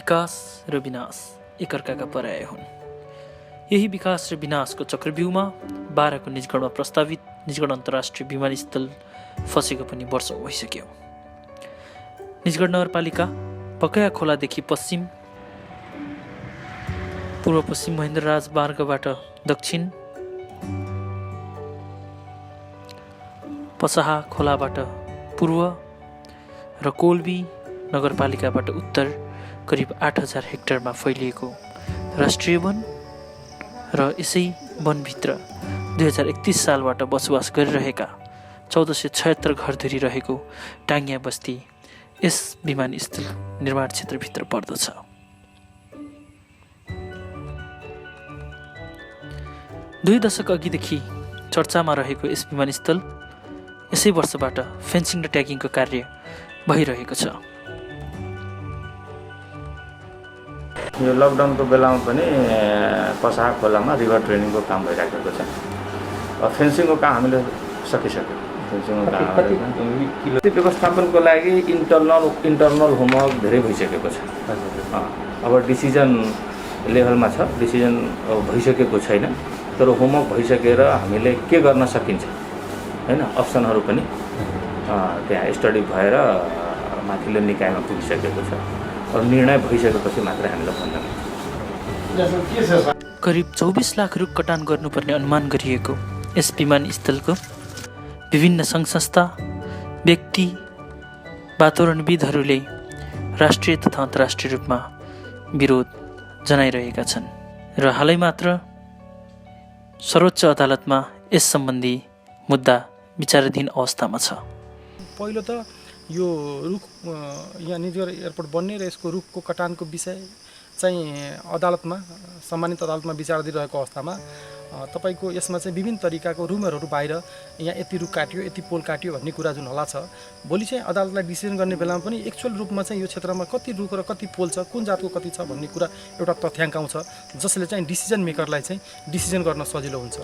विकास र विनाश एकअर्काका पर्याय हुन्। यही विकास र विनाशको चक्रव्यूहमा बाराको निजगढमा प्रस्तावित निजगढ अन्तर्राष्ट्रिय विमानस्थल फसेको पनि वर्षौँ भइसक्यो। निजगढ नगरपालिका पकया खोलादेखि पश्चिम, पूर्व पश्चिम महेन्द्रराज मार्गबाट दक्षिण, पसाहा खोलाबाट पूर्व र कोल्बी नगरपालिकाबाट उत्तर करिब 8000 हेक्टरमा फैलिएको राष्ट्रिय वन र यसै वनभित्र 2031 सालबाट बसोबास गरिरहेका 1476 घरधुरी रहेको टाङ्गिया बस्ती यस विमानस्थल निर्माण क्षेत्रभित्र पर्दछ। दुई दशक अघिदेखि चर्चामा रहेको यस विमानस्थल यसै वर्षबाट फेन्सिङ र ट्यागिङको कार्य भइरहेको छ। यो लकडाउनको बेलामा पनि पसाहा खोलामा रिभर ट्रेनिङको काम भइराखेको छ। फेन्सिङको काम हामीले सकिसक्यो। फेन्सिङको काम व्यवस्थापनको लागि इन्टरनल होमवर्क धेरै भइसकेको छ। अब डिसिजन लेभलमा छ, डिसिजन भइसकेको छैन, तर होमवर्क भइसकेर हामीले के गर्न सकिन्छ हैन अप्सनहरू पनि त्यहाँ स्टडी भएर माथिल्लो निकायमा पुगिसकेको छ। अब निर्णय भइसकेपछि मात्र हामीलाई भन्न मिल्छ। करिब 24 लाख रुख कटान गर्नुपर्ने अनुमान गरिएको यस विमानस्थलको विभिन्न सङ्घ संस्था, व्यक्ति, वातावरणविदहरूले राष्ट्रिय तथा अन्तर्राष्ट्रिय रूपमा विरोध जनाइरहेका छन् र हालै मात्र सर्वोच्च अदालतमा यस सम्बन्धी मुद्दा विचाराधीन अवस्थामा छ। पहिलो त यो रुख यहाँ निजगढ एयरपोर्ट बन्ने र यसको रुखको कटानको विषय चाहिँ अदालतमा सम्मानित अदालतमा विचाराधीन रहेको अवस्थामा तपाईको यसमा चाहिँ विभिन्न तरिकाको रुमरहरू बाहिर यहाँ यति रुख काट्यो, यति पोल काट्यो भन्ने कुरा जुन हल्ला छ, भोलि चाहिँ अदालतलाई डिसिजन गर्ने बेलामा पनि एक्चुअल रूपमा चाहिँ यो क्षेत्रमा कति रुख र कति पोल छ, कुन जातको कति छ भन्ने कुरा एउटा तथ्याङ्क आउँछ जसले चाहिँ डिसिजन मेकरलाई चाहिँ डिसिजन गर्न सजिलो हुन्छ।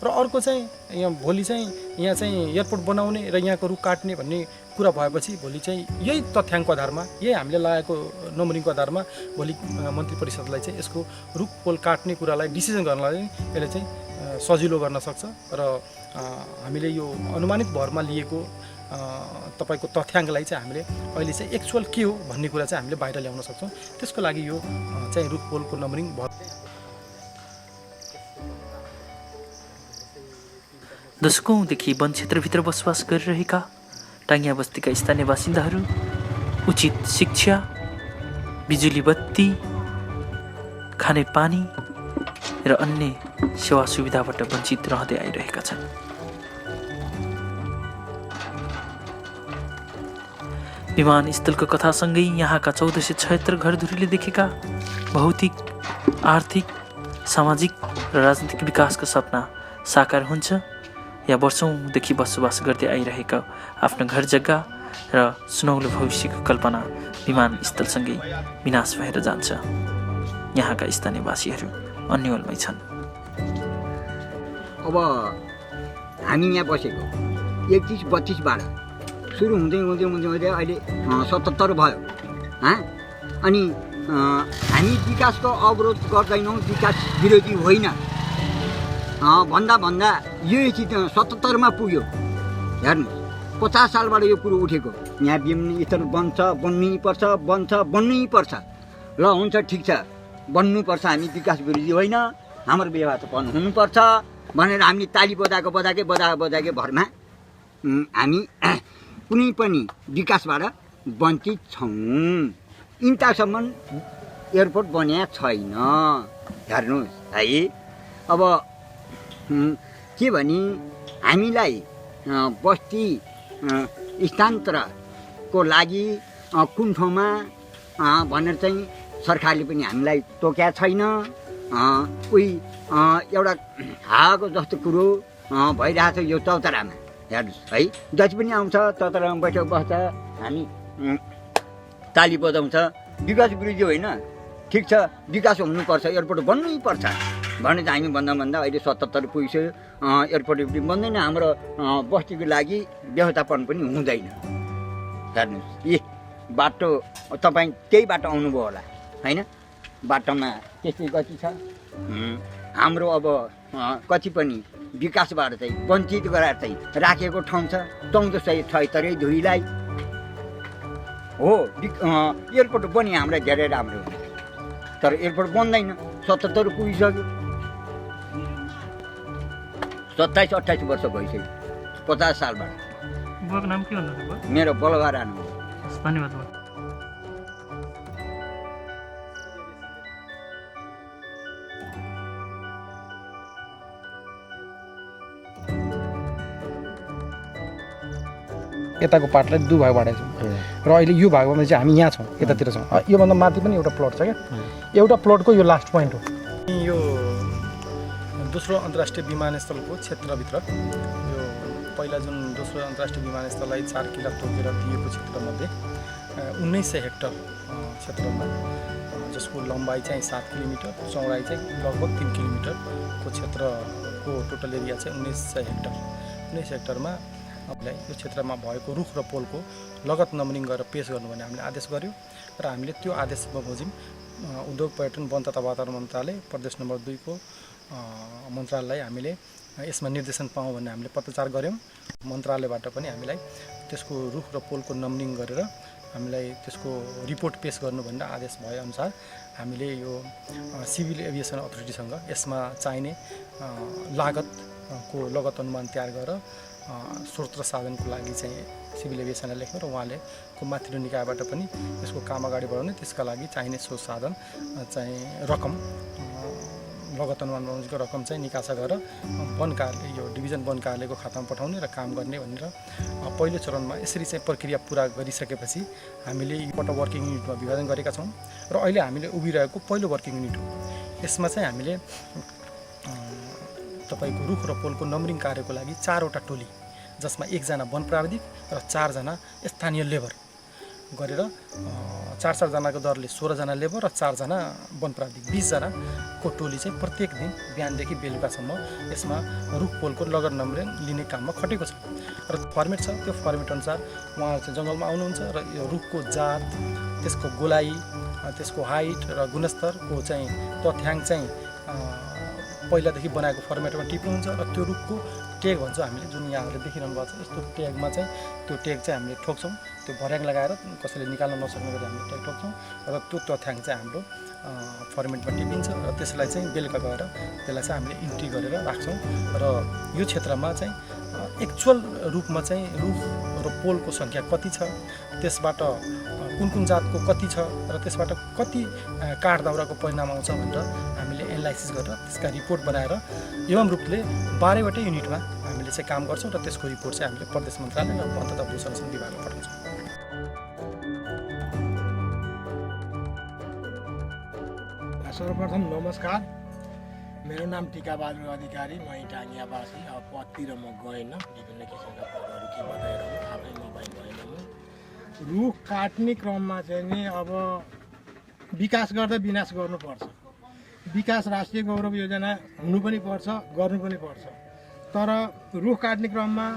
र अर्को चाहिँ यहाँ भोलि चाहिँ यहाँ चाहिँ एयरपोर्ट बनाउने र यहाँको रुख काट्ने भन्ने कुरा भएपछि भोलि चाहिँ यही तथ्याङ्कको आधारमा, यही हामीले लगाएको नम्बरिङको आधारमा भोलि मन्त्री परिषदलाई चाहिँ यसको रुख पोल काट्ने कुरालाई डिसिजन गर्नलाई यसले चाहिँ सजिलो गर्न सक्छ र हामीले यो अनुमानित भरमा लिएको तपाईँको तथ्याङ्कलाई चाहिँ हामीले अहिले चाहिँ एक्चुअल के हो भन्ने कुरा चाहिँ हामीले बाहिर ल्याउन सक्छौँ। त्यसको लागि यो चाहिँ रुख पोलको नम्बरिङ भयो। दशकौँदेखि वन क्षेत्रभित्र बसोबास गरिरहेका टाङ्गिया बस्तीका स्थानीय बासिन्दाहरू उचित शिक्षा, बिजुली बत्ती, खाने पानी र अन्य सेवा सुविधाबाट वञ्चित रहँदै आइरहेका छन्। विमानस्थलको कथासँगै यहाँका 1476 घरधुरीले देखेका भौतिक, आर्थिक, सामाजिक र राजनीतिक विकासको सपना साकार हुन्छ या वर्षौँदेखि बसोबास गर्दै आइरहेका आफ्नो घर जग्गा र सुनौलो भविष्यको कल्पना विमानस्थलसँगै विनाश भएर जान्छ। यहाँका स्थानीयवासीहरू अन्यलमै छन्। अब हामी यहाँ बसेको 31-32बाट सुरु हुँदै हुँदै हुँदै हुँदै अहिले 77 भयो। अनि हामी विकासको अवरोध गर्दैनौँ, विकास विरोधी होइन। भन्दा भन्दा यो 77मा पुग्यो। हेर्नु 50 सालबाट यो कुरो उठेको। यहाँ विमानस्थल बन्नै पर्छ। ल हुन्छ, ठिक छ, बन्नुपर्छ। हामी विकास विरोधी होइन, हाम्रो व्यवस्थापन हुनुपर्छ भनेर हामीले ताली बजाएकै भरमा हामी कुनै पनि विकासबाट वञ्चित छौँ। इन्तासम्म एयरपोर्ट बनिया छैन। हेर्नुहोस् है, अब के भने हामीलाई बस्ती स्थानान्तरको लागि कुन ठाउँमा भनेर चाहिँ सरकारले पनि हामीलाई तोकेको छैन। उही एउटा हावाको जस्तो कुरो भइरहेछ यो चौतारामा। हेर्नुहोस् है, जति पनि आउँछ चौतारामा बस्छ, हामी ताली बजाउँछ। विकास विरोधी होइन, ठिक छ, विकास हुनुपर्छ, एयरपोर्ट बन्नै पर्छ भने चाहिँ हामी भन्दा अहिले 77 पुगिसक्यो। एयरपोर्ट बन्दैन, हाम्रो बस्तीको लागि व्यवस्थापन पनि हुँदैन। हेर्नुहोस्, बाटो तपाईँ त्यही बाटो आउनुभयो होला, होइन बाटोमा त्यस्तै गति छ हाम्रो अब कति पनि विकासबाट चाहिँ वञ्चित गराएर चाहिँ राखेको ठाउँ छ 1476 धुरीलाई हो एयरपोर्ट बन्यो हामीलाई धेरै राम्रो हुन्छ तर एयरपोर्ट बन्दैन 77 पुगिसक्यो 27-28 वर्ष भइसक्यो 50 सालबाट बुवाको नाम के भन्नुभयो मेरो बलवा रानु धन्यवाद बुवा यताको पार्टलाई दुई भाग बाँडेको छौँ र अहिले यो भागमा चाहिँ हामी यहाँ छौँ यतातिर छौँ योभन्दा माथि पनि एउटा प्लट छ क्या एउटा प्लटको यो लास्ट पोइन्ट हो यो दोस्रो अन्तर्राष्ट्रिय विमानस्थलको क्षेत्रभित्र यो पहिला जुन दोस्रो अन्तर्राष्ट्रिय विमानस्थललाई 4 किला तोकेर दिएको क्षेत्रमध्ये 1900 हेक्टर क्षेत्रमा जसको लम्बाइ चाहिँ 7 किलोमिटर चौडाइ चाहिँ लगभग 3 किलोमिटरको क्षेत्रको टोटल एरिया चाहिँ 1900 हेक्टर 19 हेक्टरमा हामीलाई यो क्षेत्रमा भएको रुख र पोलको लगत नम्बरिङ गरेर पेश गर्नु भन्ने हामीले आदेश गर्यो र हामीले त्यो आदेश बमोजिम उद्योग पर्यटन वन तथा वातावरण मन्त्रालय प्रदेश नम्बर 2 को मन्त्रालयलाई हामीले यसमा निर्देशन पाऊँ भन्ने हामीले पत्रचार गऱ्यौँ मन्त्रालयबाट पनि हामीलाई त्यसको रुख र पोलको नम्बरिङ गरेर हामीलाई त्यसको रिपोर्ट पेश गर्नु भनेर आदेश भएअनुसार हामीले यो सिभिल एभिएसन अथोरिटीसँग यसमा चाहिने लागतको लगत अनुमान तयार गरेर स्रोत र साधनको लागि चाहिँ सिभिल एभिएसनलाई लेख्नु र उहाँले को माथिल्लो निकायबाट पनि यसको काम अगाडि बढाउने त्यसका लागि चाहिने स्रोत साधन चाहिँ रकम लगत अनुमान बमोजिमको रकम चाहिँ निकासा गरेर वन कार्यालय यो डिभिजन वन कार्यालयको खातामा पठाउने र काम गर्ने भनेर पहिलो चरणमा यसरी चाहिँ प्रक्रिया पुरा गरिसकेपछि हामीले योबाट वर्किङ युनिटमा विभाजन गरेका छौँ र अहिले हामीले उभिरहेको पहिलो वर्किङ युनिट हो यसमा चाहिँ हामीले तपाईको रुख र पोलको नम्बरिङ कार्यको लागि 4 वटा टोली जसमा 1 जना वन प्राविधिक र 4 जना स्थानीय लेबर गरेर 4 जनाको दरले 16 जना लेबर र 4 जना वन प्राविधिक 20 जनाको टोली चाहिँ प्रत्येक दिन बिहानदेखि बेलुकासम्म यसमा रुख पोलको लगत नम्बरिङ लिने काममा खटेको छ र फर्मेट छ त्यो फर्मेट अनुसार उहाँहरू चाहिँ जङ्गलमा आउनुहुन्छ र यो रुखको जात त्यसको गोलाइ त्यसको हाइट र गुणस्तरको चाहिँ तथ्याङ्क चाहिँ पहिलादेखि बनाएको फर्मेटमा टिप्नुहुन्छ र त्यो रुखको ट्याग भन्छ हामीले जुन यहाँहरूले देखिरहनु भएको छ यस्तो ट्यागमा चाहिँ त्यो ट्याग चाहिँ हामीले ठोक्छौँ त्यो भर्याङ लगाएर कसैले निकाल्न नसक्ने गरी हामीले ट्याग ठोक्छौँ र त्यो तथ्याङ्क चाहिँ हाम्रो फर्मेटमा टिपिन्छ र त्यसलाई चाहिँ बेलुका गएर त्यसलाई चाहिँ हामीले इन्ट्री गरेर राख्छौँ र यो क्षेत्रमा चाहिँ एक्चुअल रूपमा चाहिँ रुख र पोलको सङ्ख्या कति छ त्यसबाट कुन कुन जातको कति छ र त्यसबाट कति काठ दाउराको परिणाम आउँछ भनेर हामीले एनालाइसिस गरेर त्यसका रिपोर्ट बनाएर एवं रूपले 12वटै युनिटमा हामीले चाहिँ काम गर्छौँ र त्यसको रिपोर्ट चाहिँ हामीले प्रदेश मन्त्रालय र वन तथा भू संरक्षण विभागमा पठाउँछौँ। सर्वप्रथम नमस्कार, मेरो नाम टिकाबहादुर अधिकारी, म टाङ्गियावासी। अब पदतिर म गएन, विभिन्न किसिमका पदहरू के बताइरहनु आफै मोबाइल भएन। रुख काट्ने क्रममा चाहिँ नि अब विकास गर्दा विनाश गर्नुपर्छ। विकास राष्ट्रिय गौरव योजना हुनु पनि पर्छ, गर्नु पनि पर्छ। तर रुख काट्ने क्रममा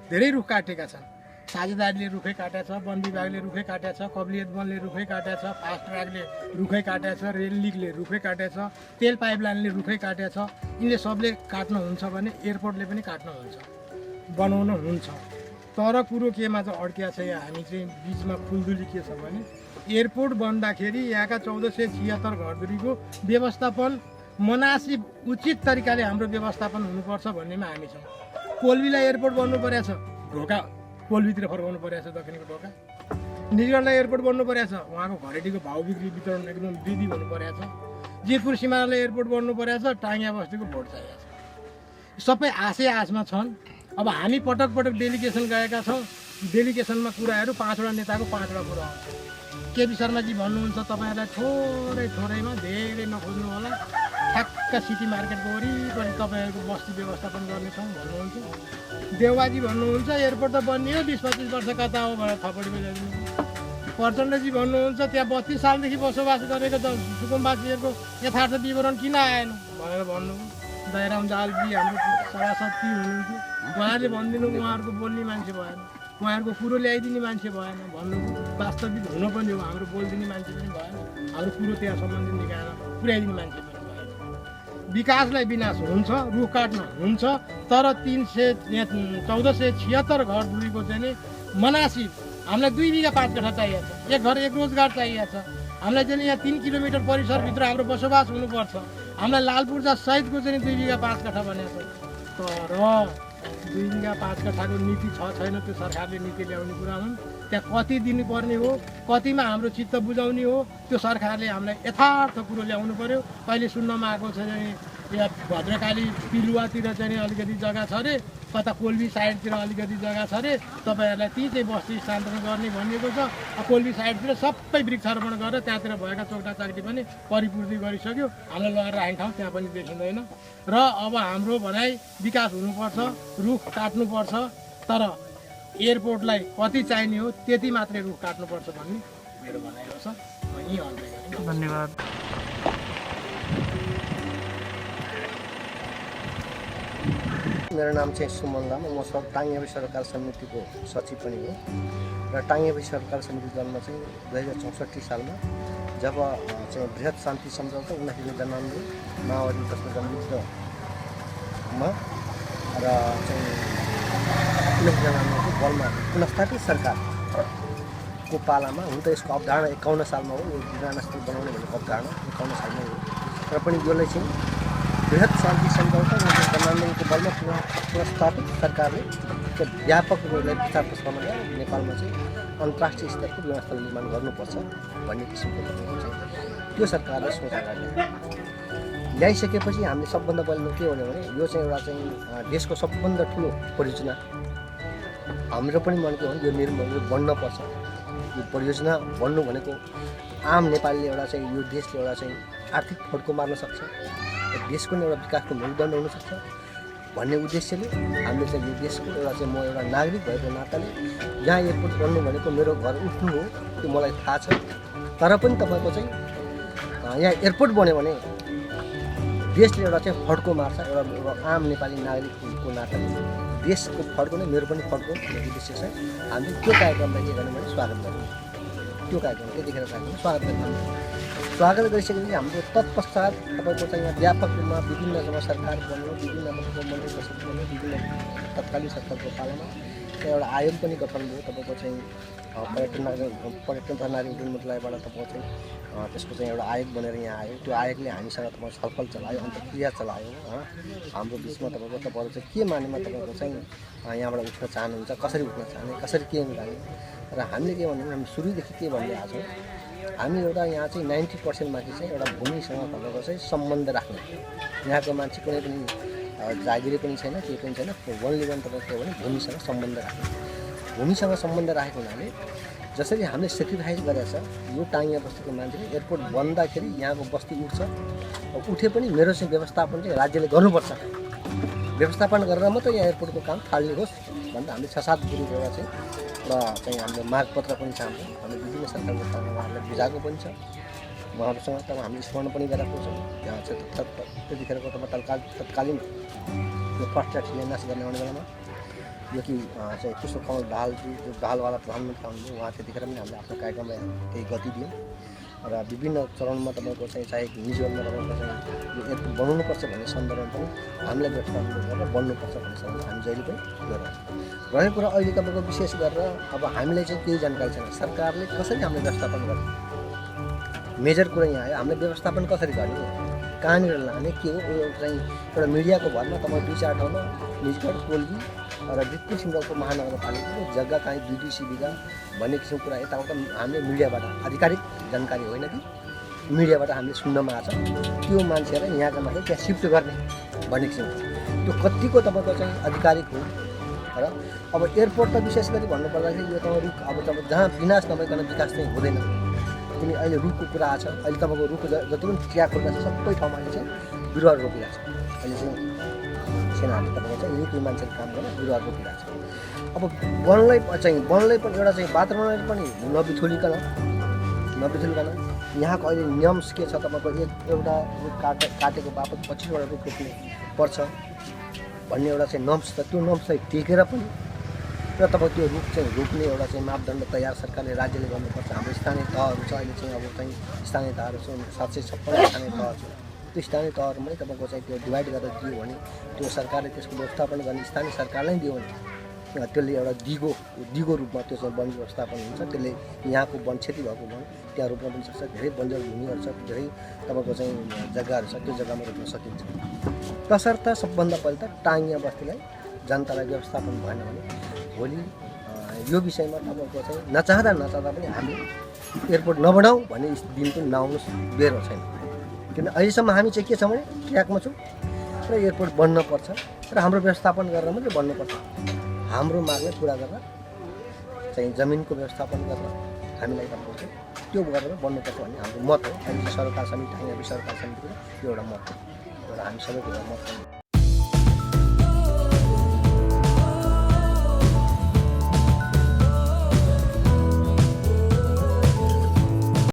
धेरै रुख काटेका छन्। साझेदारीले रुखै काटेको छ, वन विभागले रुखै काटेको छ, कब्लियत वनले रुखै काटेको छ, फास्ट ट्र्याकले रुखै काटेको छ, रेल लिगले रुखै काटेको छ, तेल पाइपलाइनले रुखै काटेको छ। यिनले सबले काट्न हुन्छ भने एयरपोर्टले पनि काट्न हुन्छ, बनाउन हुन्छ। तर कुरो केमा चाहिँ अड्किया छ, हामी चाहिँ बिचमा फुलदुली के छ भने एयरपोर्ट बन्दाखेरि यहाँका 1476 घरधुरीको व्यवस्थापन मुनासिब उचित तरिकाले हाम्रो व्यवस्थापन हुनुपर्छ भन्नेमा हामी छौँ। कोल्बीलाई एयरपोर्ट बन्नु परेको छ, ढोका कोल्बीतिर फर्काउनु परेको छ, दक्षिणको ढोका। निजगढलाई एयरपोर्ट बन्नु परेको छ, उहाँको घरेटीको भाउ बिक्री वितरण एकदम वृद्धि हुनु परेको छ। जितपुर सिमानालाई एयरपोर्ट बन्नु परेको छ, टाङ्गिया बस्तीको भोट चाहिएको छ। सबै आशै आशमा छन्। अब हामी पटक पटक डेलिगेसन गएका छौँ। डेलिगेसनमा कुराहरू 5वटा नेताको 5वटा कुरा आउँछ। केपी शर्माजी भन्नुहुन्छ तपाईँहरूलाई थोरैमा धेरै नखोज्नु होला, ठ्याक्क सिटी मार्केटको वरिपरि तपाईँहरूको बस्ती व्यवस्थापन गर्नेछौँ भन्नुहुन्छ। देउबाजी भन्नुहुन्छ एयरपोर्ट त बनियो 20-25 वर्ष कता हो भनेर थपडी बजाइदिनु। प्रचण्डजी भन्नुहुन्छ त्यहाँ 32 सालदेखि बसोबास गरेको सुकुम्बासीहरूको यथार्थ विवरण किन आएन भनेर भन्नु। दयाराम दाहालजी हाम्रो सभासद हुनुहुन्थ्यो, उहाँले भनिदिनु उहाँहरूको बोल्ने मान्छे भएन। उहाँहरूको कुरो ल्याइदिने मान्छे भएन भन्नु वास्तविक हुन पनि हो हाम्रो बोलिदिने मान्छे पनि भएन हाम्रो कुरो त्यहाँ सम्बन्धित निकायमा पुर्याइदिने मान्छे पनि भएन विकासलाई विनाश हुन्छ रुख काट्न हुन्छ तर 1476 घर धुरीको चाहिँ नि मनासिब हामीलाई 2 बिघा 5 कठा चाहिएको छ एक घर एक रोजगार चाहिएको छ हामीलाई चाहिँ यहाँ 3 किलोमिटर परिसरभित्र हाम्रो बसोबास हुनुपर्छ हामीलाई लालपूर्जा सहितको चाहिँ 2 बिघा 5 कठा भनेको छ तर 2 बिघा 5 कठाको नीति छैन त्यो सरकारले नीति ल्याउने कुरा हुन् त्यहाँ कति दिनुपर्ने हो कतिमा हाम्रो चित्त बुझाउने हो त्यो सरकारले हामीलाई यथार्थ कुरो ल्याउनु पर्यो अहिले सुन्नमा आएको छ यहाँ भद्रकाली पिलुवातिर चाहिँ अलिकति जग्गा छ अरे कता कोल्बी साइडतिर अलिकति जग्गा छ अरे तपाईँहरूलाई ती चाहिँ बस्ती स्थानान्तरण गर्ने भनिएको छ कोल्बी साइडतिर सबै वृक्षारोपण गरेर त्यहाँतिर भएका चोक्टा चाक्टी पनि परिपूर्ति गरिसक्यो हामीलाई लगेर राख्ने ठाउँ त्यहाँ पनि देखिँदैन र अब हाम्रो भनाइ विकास हुनुपर्छ रुख काट्नुपर्छ तर एयरपोर्टलाई कति चाहिने हो त्यति मात्रै रुख काट्नुपर्छ भन्ने मेरो भनाइ हो छ म यहीँ अन्त्य गरेँ धन्यवाद। मेरो नाम चाहिँ सुमन लामा म टाङ्गेबी सरकार समितिको सचिव पनि हो र टाङ्गेबी सरकार समिति दलमा चाहिँ 2064 सालमा जब चाहिँ बृहत शान्ति सम्झौता 1999 माओवादी तस्करका विरुद्धमा र चाहिँ 1999को बलमा पुनस्थापित सरकारको पालामा हुन त यसको अवधारणा 51 सालमा हो यो विधानस्थल बनाउने भनेको अवधारणा 51 सालमा हो र पनि यसलाई चाहिँ बृहत शान्ति सम्झौता 1999को बलमा पुनस्थापित सरकारले व्यापक रूपले विचार प्रस्तावमा नेपालमा चाहिँ अन्तर्राष्ट्रिय स्तरको विमानस्थल निर्माण गर्नुपर्छ भन्ने किसिमको चाहिँ त्यो सरकारले सोच अगाडि ल्याइसकेपछि हामीले सबभन्दा पहिला के भन्यो भने यो चाहिँ एउटा चाहिँ देशको सबभन्दा ठुलो परियोजना हाम्रो पनि मन के हो यो निर्माण बन्नपर्छ यो परियोजना बन्नु भनेको आम नेपालीले एउटा चाहिँ यो देशले एउटा चाहिँ आर्थिक फड्को मार्न सक्छ देशको नै एउटा विकासको मेरुदण्ड हुनसक्छ भन्ने उद्देश्यले हामीले चाहिँ यो देशको एउटा चाहिँ म एउटा नागरिक भएको नाताले यहाँ एयरपोर्ट बन्नु भनेको मेरो घर उठ्नु हो त्यो मलाई थाहा छ तर पनि तपाईँको चाहिँ यहाँ एयरपोर्ट बन्यो भने देशले एउटा चाहिँ फड्को मार्छ एउटा आम नेपाली नागरिकको नाताले देशको फड्को नै मेरो पनि फड्को भन्ने उद्देश्य छ हामीले त्यो कार्यक्रमलाई के गर्ने भने स्वागत गर्ने त्यो कार्यक्रम यतिखेर कार्यक्रम स्वागत गरिसकेपछि हाम्रो तत्पश्चात तपाईँको चाहिँ यहाँ व्यापक रूपमा विभिन्न सरकार बन्यो विभिन्न मन्त्री परिषद बन्यो विभिन्न तत्कालीन सरकारको पालामा त्यहाँ एउटा आयोग पनि गठन भयो तपाईँको चाहिँ पर्यटन तथा नागरिक उड्डयन मन्त्रालयबाट तपाईँको चाहिँ त्यसको चाहिँ एउटा आयोग बनेर यहाँ आयो त्यो आयोगले हामीसँग तपाईँको छलफल चलायो अन्तर्क्रिया चलायो हाम्रो बिचमा तपाईँहरू चाहिँ के मानेमा तपाईँको चाहिँ यहाँबाट उठ्न चाहनुहुन्छ कसरी उठ्न चाहने कसरी के गर्ने र हामीले के भन्यौँ हामी सुरुदेखि के भन्दै आएको छौँ हामी एउटा यहाँ चाहिँ 90% माथि चाहिँ एउटा भूमिसँग तपाईँको चाहिँ सम्बन्ध राख्ने यहाँको मान्छे कुनै पनि जागिरी पनि छैन केही पनि छैन वनली वान तपाईँको के भने भूमिसँग सम्बन्ध राख्ने भूमिसँग सम्बन्ध राखेको हुनाले जसरी हामीले सेक्रिफाइस गरेको छ यो टाङ्गिया बस्तीको मान्छेले एयरपोर्ट बन्दाखेरि यहाँको बस्ती उठ्छ उठे पनि मेरो चाहिँ व्यवस्थापन चाहिँ राज्यले गर्नुपर्छ व्यवस्थापन गरेर मात्रै यहाँ एयरपोर्टको काम थाल्ने होस् भनेर हामीले 6-7 गुरुको एउटा चाहिँ र चाहिँ हामीले मागपत्र पनि छ हामीले विभिन्न सरकारको उहाँहरूलाई बुझाएको पनि छ उहाँहरूसँग तब हामीले स्मरण पनि गरेको छौँ त्यहाँ चाहिँ त्यतिखेरको तत्कालीन यो फर्स्ट शिलान्यास गर्ने आउने बेलामा यो कि चाहिँ पुष्पकमल दाहालजी जो दाहालवाला प्रधानमन्त्री आउनुभयो उहाँ त्यतिखेर पनि हामीले आफ्नो कार्यक्रमलाई केही गति दियौँ र विभिन्न चरणमा तपाईँको चाहिँ चाहे निजीवनमा तपाईँको चाहिँ यो एयरपोर्ट बनाउनुपर्छ भन्ने सन्दर्भमा पनि हामीलाई व्यवस्थापन गरेर बन्नुपर्छ भन्ने सन्दर्भमा हामी जहिले पनि गरिरहेको रहेको कुरा अहिले तपाईँको विशेष गरेर अब हामीलाई चाहिँ केही जानकारी छैन सरकारले कसरी हामीले व्यवस्थापन गर्ने मेजर कुरा यहाँ आयो हामीले व्यवस्थापन कसरी गर्ने कहाँनिर लाने के हो यो चाहिँ एउटा मिडियाको भरमा तपाईँ 2-4 ठाउँमा निजगढ कोल्बी र दिक्पुर सिङ्गलको महानगरपालिकाको जग्गा काहीँ 2-2 बिघा भन्ने किसिमको कुरा यताउता हामीले मिडियाबाट आधिकारिक जानकारी होइन कि मिडियाबाट हामीले सुन्नमा आएको छ त्यो मान्छेहरूलाई यहाँका मान्छे त्यहाँ सिफ्ट गर्ने भन्ने किसिमको त्यो कतिको तपाईँको चाहिँ आधिकारिक हो र अब एयरपोर्ट त विशेष गरी भन्नुपर्दाखेरि यो तपाईँ रुख अब तपाईँ जहाँ विनाश नभइकन विकास चाहिँ हुँदैन किन अहिले रुखको कुरा आएको छ अहिले तपाईँको रुख जति पनि चिया खोल्दा छ सबै ठाउँमा अहिले चाहिँ बिरुवाहरू रोपिरहेको छ अहिले चाहिँ सेनाहरूले तपाईँको चाहिँ यही मान्छेले काम गरेर बिरुवा रोपिरहेको छ अब वनलाई पनि एउटा चाहिँ वातावरणलाई पनि नबिथोलिकन यहाँको अहिले नियम के छ तपाईँको एउटा रुख काटेको बापत 25वटा रुख रोप्नु पर्छ भन्ने एउटा चाहिँ नम्स छ त्यो नम्सलाई टेकेर पनि र तपाईँ त्यो रुख चाहिँ रोप्ने एउटा चाहिँ मापदण्ड तयार सरकारले राज्यले गर्नुपर्छ। हाम्रो स्थानीय तहहरू छ, अहिले चाहिँ अब चाहिँ स्थानीय तहहरू छ 756 स्थानीय तह छ। त्यो स्थानीय तहहरूमा तपाईँको चाहिँ त्यो डिभाइड गरेर दियो भने त्यो सरकारले त्यसको व्यवस्थापन गर्ने स्थानीय सरकारलाई दियो भने त्यसले एउटा दिगो रूपमा त्यो चाहिँ वन व्यवस्थापन हुन्छ। त्यसले यहाँको वन क्षति भएको वन त्यहाँ रोप्न पनि सक्छ। धेरै बन्जर भूमिहरू छ, धेरै तपाईँको चाहिँ जग्गाहरू छ, त्यो जग्गामा रोप्न सकिन्छ। तसर्थ सबभन्दा पहिला त टाङ्गिया बस्तीलाई जनतालाई व्यवस्थापन भएन भने भोलि यो विषयमा तपाईँको चाहिँ नचाहँदा पनि हामी एयरपोर्ट नबढाउँ भन्ने दिन पनि नआउनु बेरो छैन। किन अहिलेसम्म हामी चाहिँ के छ भने ट्र्याकमा छौँ र एयरपोर्ट बढ्नुपर्छ र हाम्रो व्यवस्थापन गरेर मात्रै बढ्नुपर्छ। हाम्रो मागलाई पुरा गरेर चाहिँ जमिनको व्यवस्थापन गरेर हामीलाई तपाईँको चाहिँ त्यो गरेर बढ्नुपर्छ भन्ने हाम्रो मत हो। अहिले सरकार समिति, टाङ्गिया सरकार समितिको यो एउटा मत हो, एउटा हामी सबैको एउटा मत हो।